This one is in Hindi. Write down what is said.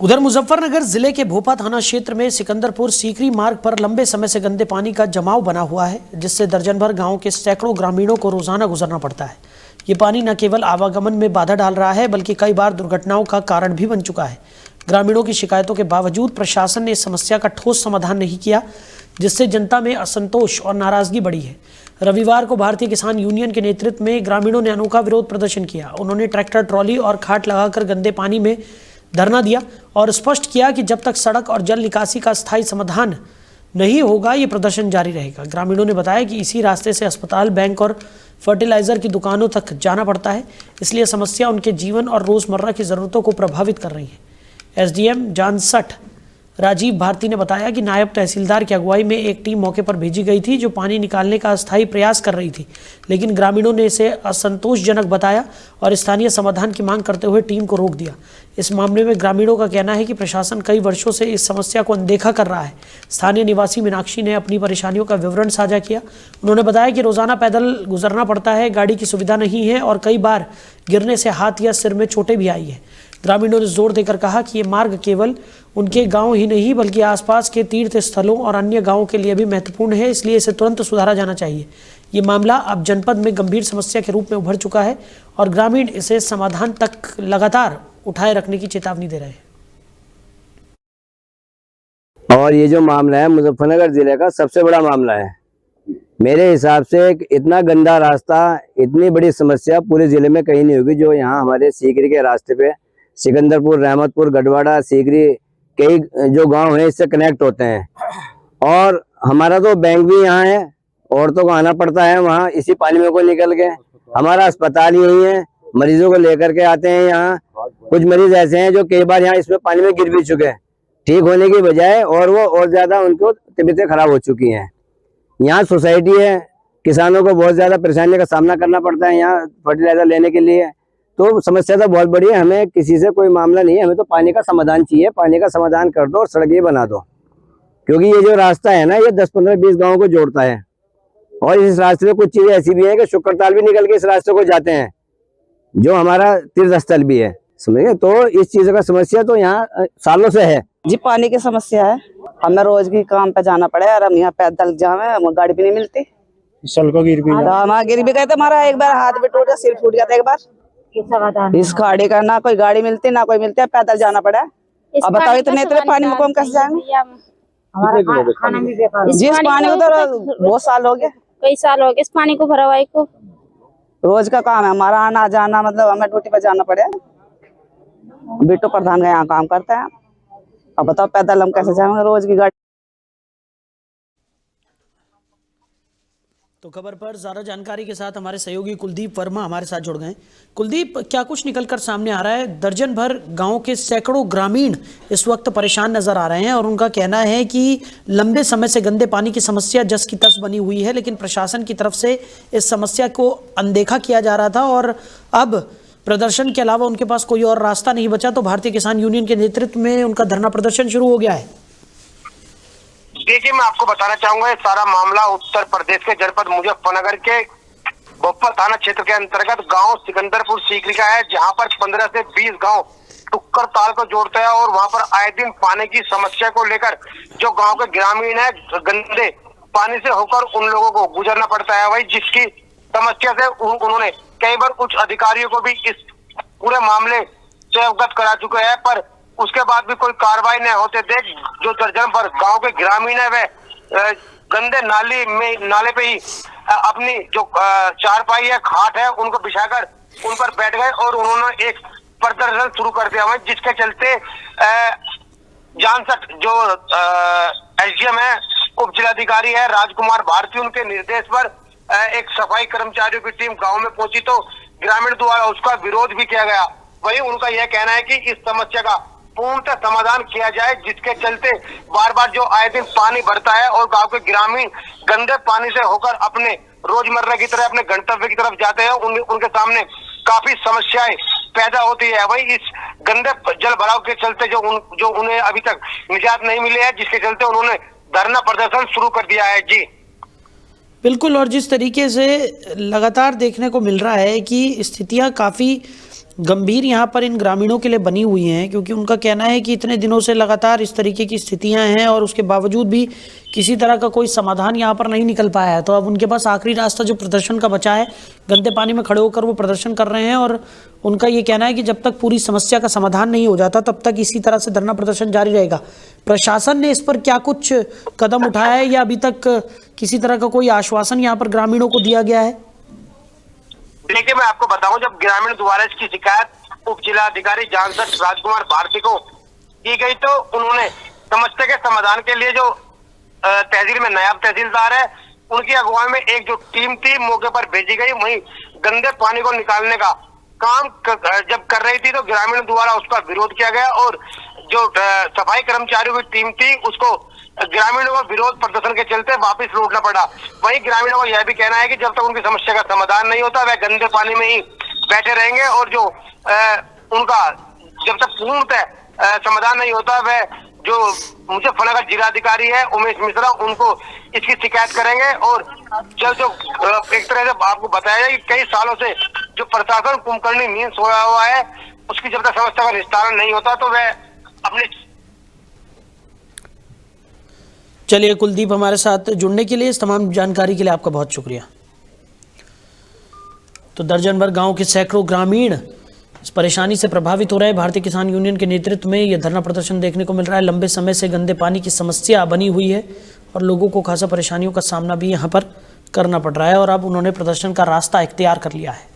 उधर मुजफ्फरनगर जिले के भोपा थाना क्षेत्र में सिकंदरपुर सीकरी मार्ग पर लंबे समय से गंदे पानी का जमाव बना हुआ है, जिससे दर्जन भर गांव के सैकड़ों ग्रामीणों को रोजाना गुजरना पड़ता है। ये पानी न केवल आवागमन में बाधा डाल रहा है, बल्कि कई बार दुर्घटनाओं का कारण भी बन चुका है। ग्रामीणों की शिकायतों के बावजूद प्रशासन ने इस समस्या का ठोस समाधान नहीं किया, जिससे जनता में असंतोष और नाराजगी बढ़ी है। रविवार को भारतीय किसान यूनियन के नेतृत्व में ग्रामीणों ने अनोखा विरोध प्रदर्शन किया। उन्होंने ट्रैक्टर ट्रॉली और खाट लगाकर गंदे पानी में धरना दिया और स्पष्ट किया कि जब तक सड़क और जल निकासी का स्थायी समाधान नहीं होगा, ये प्रदर्शन जारी रहेगा। ग्रामीणों ने बताया कि इसी रास्ते से अस्पताल, बैंक और फर्टिलाइजर की दुकानों तक जाना पड़ता है, इसलिए समस्या उनके जीवन और रोजमर्रा की जरूरतों को प्रभावित कर रही है। एसडीएम जानसठ राजीव भारती ने बताया कि नायब तहसीलदार की अगुवाई में एक टीम मौके पर भेजी गई थी, जो पानी निकालने का अस्थायी प्रयास कर रही थी, लेकिन ग्रामीणों ने इसे असंतोषजनक बताया और स्थानीय समाधान की मांग करते हुए टीम को रोक दिया। इस मामले में ग्रामीणों का कहना है कि प्रशासन कई वर्षों से इस समस्या को अनदेखा कर रहा है। स्थानीय निवासी मीनाक्षी ने अपनी परेशानियों का विवरण साझा किया। उन्होंने बताया कि रोजाना पैदल गुजरना पड़ता है, गाड़ी की सुविधा नहीं है और कई बार गिरने से हाथ या सिर में चोटें भी आई है। ग्रामीणों ने जोर देकर कहा कि ये मार्ग केवल उनके गांव ही नहीं, बल्कि आसपास के तीर्थ स्थलों और अन्य गांवों के लिए भी महत्वपूर्ण है, इसलिए इसे तुरंत सुधारा जाना चाहिए। ये मामला अब जनपद में गंभीर समस्या के रूप में उभर चुका है और ग्रामीण इसे समाधान तक लगातार उठाए रखने की चेतावनी दे रहे हैं। और ये जो मामला है मुजफ्फरनगर जिले का सबसे बड़ा मामला है मेरे हिसाब से। इतना गंदा रास्ता, इतनी बड़ी समस्या पूरे जिले में कहीं नहीं होगी जो यहाँ हमारे सीकरी के रास्ते पे सिकंदरपुर, रहमतपुर, गढ़वाड़ा, सीकरी कई जो गांव हैं इससे कनेक्ट होते हैं। और हमारा तो बैंक भी यहाँ है, औरतों को आना पड़ता है वहाँ इसी पानी में को निकल के। हमारा अस्पताल यही है, मरीजों को लेकर के आते हैं यहाँ। कुछ मरीज ऐसे हैं जो कई बार यहाँ इसमें पानी में गिर भी चुके हैं ठीक होने की बजाय, और वो और ज्यादा उनको तबीयतें खराब हो चुकी हैं। यहाँ सोसाइटी है, किसानों को बहुत ज्यादा परेशानी का सामना करना पड़ता है यहाँ फर्टिलाइजर लेने के लिए। तो समस्या तो बहुत बड़ी है। हमें किसी से कोई मामला नहीं है, हमें तो पानी का समाधान चाहिए। पानी का समाधान कर दो और सड़कें बना दो, क्योंकि ये जो रास्ता है ना, ये 10, 15, 20 गांवों को जोड़ता है। और इस रास्ते में कुछ चीजें ऐसी भी है कि शुक्रताल भी निकल के इस रास्ते को जाते हैं, जो हमारा तीर्थ स्थल भी है, समझे। तो इस चीज का समस्या तो यहाँ सालों से है जी। पानी की समस्या है, हमें रोज की काम पे जाना पड़े और हम यहाँ पैदल जावे, गाड़ी भी नहीं मिलती। गिर भी गए थे, हमारा एक बार हाथ भी टूट गया, सिर फूट गया था एक बार। इस गाड़ी का ना कोई गाड़ी मिलती ना कोई मिलती है, पैदल जाना पड़ा। अब बताओ इतने पानी में कौन कैसे जाएंगे जी। इस पानी को तो बहुत साल हो गए, कई साल हो गए इस पानी को भरा हुआ को। रोज का काम है हमारा आना जाना, मतलब हमें ड्यूटी पे जाना पड़े। बिट्टू प्रधान का यहाँ काम करते हैं। अब बताओ पैदल हम कैसे जाएंगे, रोज की गाड़ी। तो खबर पर ज्यादा जानकारी के साथ हमारे सहयोगी कुलदीप वर्मा हमारे साथ जुड़ गए। कुलदीप, क्या कुछ निकलकर सामने आ रहा है? दर्जन भर गांव के सैकड़ों ग्रामीण इस वक्त परेशान नजर आ रहे हैं और उनका कहना है कि लंबे समय से गंदे पानी की समस्या जस की तस बनी हुई है, लेकिन प्रशासन की तरफ से इस समस्या को अनदेखा किया जा रहा था और अब प्रदर्शन के अलावा उनके पास कोई और रास्ता नहीं बचा, तो भारतीय किसान यूनियन के नेतृत्व में उनका धरना प्रदर्शन शुरू हो गया है। देखिए, मैं आपको बताना चाहूंगा, ये सारा मामला उत्तर प्रदेश के जनपद मुजफ्फरनगर के भोपा थाना क्षेत्र के अंतर्गत गांव सिकंदरपुर सीकरी का है, जहां पर 15 से 20 गांव टुक्कर ताल को जोड़ता है और वहां पर आए दिन पानी की समस्या को लेकर जो गांव के ग्रामीण है, गंदे पानी से होकर उन लोगों को गुजरना पड़ता है। वही जिसकी समस्या से उन्होंने कई बार उच्च अधिकारियों को भी इस पूरे मामले से अवगत करा चुके हैं, पर उसके बाद भी कोई कार्रवाई नहीं होते देख जो दर्जन पर गांव के ग्रामीण है वे गंदे नाले पे ही अपनी जो चारपाई है, खाट है, उनको बिछाकर उन पर बैठ गए और उन्होंने एक प्रदर्शन शुरू कर दिया है, जिसके चलते जानसठ जो एसडीएम है, उप जिलाधिकारी है राजकुमार भारती, उनके निर्देश पर एक सफाई कर्मचारियों की टीम गांव में पहुंची तो ग्रामीण द्वारा उसका विरोध भी किया गया। वही उनका यह कहना है कि इस समस्या का पूर्णतः समाधान किया जाए, जिसके चलते बार बार जो आए दिन पानी बढ़ता है और गांव के ग्रामीण गंदे पानी से होकर अपने रोजमर्रा की तरह अपने गंतव्य की तरफ जाते हैं। उनके सामने काफी समस्याएं पैदा होती है। वही इस गंदे जल भराव के चलते जो उन्हें अभी तक निजात नहीं मिली है, जिसके चलते उन्होंने धरना प्रदर्शन शुरू कर दिया है। जी बिल्कुल, और जिस तरीके से लगातार देखने को मिल रहा है कि स्थितियां काफ़ी गंभीर यहाँ पर इन ग्रामीणों के लिए बनी हुई हैं, क्योंकि उनका कहना है कि इतने दिनों से लगातार इस तरीके की स्थितियां हैं और उसके बावजूद भी किसी तरह का कोई समाधान यहाँ पर नहीं निकल पाया है। तो अब उनके पास आखिरी रास्ता जो प्रदर्शन का बचा है, गंदे पानी में खड़े होकर वो प्रदर्शन कर रहे हैं और उनका ये कहना है कि जब तक पूरी समस्या का समाधान नहीं हो जाता तब तक इसी तरह से धरना प्रदर्शन जारी रहेगा। प्रशासन ने इस पर क्या कुछ कदम उठाया है या अभी तक किसी तरह का कोई आश्वासन यहाँ पर ग्रामीणों को दिया गया है? देखिए, मैं आपको बताऊं, जब ग्रामीण द्वारा इसकी शिकायत उप जिलाधिकारी जांसर राजकुमार भारती को की गई तो उन्होंने समस्या के समाधान के लिए जो तहसील में नायब तहसीलदार है उनकी अगुवाई में एक जो टीम थी मौके पर भेजी गई। वहीं गंदे पानी को निकालने का काम जब कर रही थी तो ग्रामीण द्वारा उसका विरोध किया गया और जो सफाई कर्मचारियों की टीम थी उसको ग्रामीणों को विरोध प्रदर्शन के चलते वापस लौटना पड़ा। वहीं ग्रामीणों को यह भी कहना है कि जब तक उनकी समस्या का समाधान नहीं होता वह गंदे पानी में ही बैठे रहेंगे और जो उनका जब तक पूर्णतः समाधान नहीं होता वह जो मुजफ्फरनगर जिलाधिकारी है उमेश मिश्रा उनको इसकी शिकायत करेंगे। और जब जो एक तरह से आपको बताया जाए कि कई सालों से जो प्रशासन कुंभकर्णी नींद सोया हुआ है उसकी जब तक समस्या का निस्तारण नहीं होता तो वह अपने। चलिए कुलदीप, हमारे साथ जुड़ने के लिए, इस तमाम जानकारी के लिए आपका बहुत शुक्रिया। तो दर्जन भर गांव के सैकड़ों ग्रामीण इस परेशानी से प्रभावित हो रहे हैं। भारतीय किसान यूनियन के नेतृत्व में यह धरना प्रदर्शन देखने को मिल रहा है। लंबे समय से गंदे पानी की समस्या बनी हुई है और लोगों को खासा परेशानियों का सामना भी यहाँ पर करना पड़ रहा है और अब उन्होंने प्रदर्शन का रास्ता इख्तियार कर लिया है।